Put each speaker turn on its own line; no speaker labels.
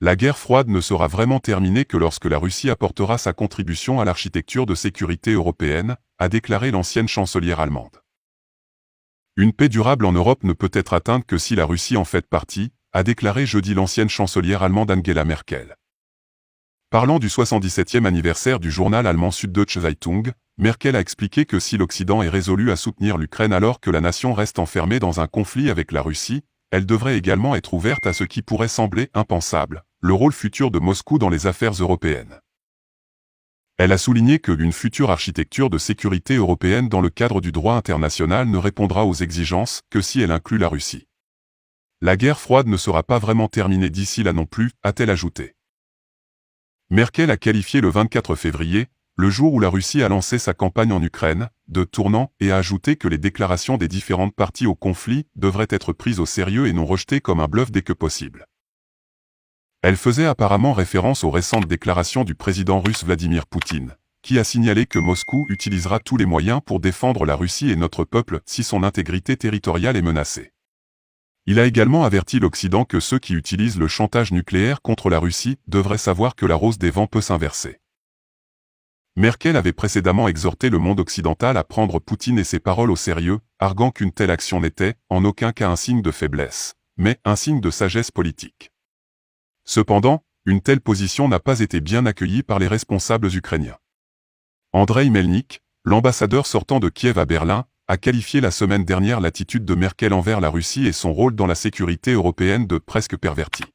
La guerre froide ne sera vraiment terminée que lorsque la Russie apportera sa contribution à l'architecture de sécurité européenne, a déclaré l'ancienne chancelière allemande. Une paix durable en Europe ne peut être atteinte que si la Russie en fait partie, a déclaré jeudi l'ancienne chancelière allemande Angela Merkel. Parlant du 77e anniversaire du journal allemand Süddeutsche Zeitung, Merkel a expliqué que si l'Occident est résolu à soutenir l'Ukraine alors que la nation reste enfermée dans un conflit avec la Russie, elle devrait également être ouverte à ce qui pourrait sembler impensable, le rôle futur de Moscou dans les affaires européennes. Elle a souligné que une future architecture de sécurité européenne dans le cadre du droit international ne répondra aux exigences que si elle inclut la Russie. La guerre froide ne sera pas vraiment terminée d'ici là non plus, a-t-elle ajouté. Merkel a qualifié le 24 février, le jour où la Russie a lancé sa campagne en Ukraine, de tournant et a ajouté que les déclarations des différentes parties au conflit devraient être prises au sérieux et non rejetées comme un bluff dès que possible. Elle faisait apparemment référence aux récentes déclarations du président russe Vladimir Poutine, qui a signalé que Moscou utilisera tous les moyens pour défendre la Russie et notre peuple si son intégrité territoriale est menacée. Il a également averti l'Occident que ceux qui utilisent le chantage nucléaire contre la Russie devraient savoir que la rose des vents peut s'inverser. Merkel avait précédemment exhorté le monde occidental à prendre Poutine et ses paroles au sérieux, arguant qu'une telle action n'était, en aucun cas un signe de faiblesse, mais un signe de sagesse politique. Cependant, une telle position n'a pas été bien accueillie par les responsables ukrainiens. Andrei Melnik, l'ambassadeur sortant de Kiev à Berlin, a qualifié la semaine dernière l'attitude de Merkel envers la Russie et son rôle dans la sécurité européenne de presque pervertie.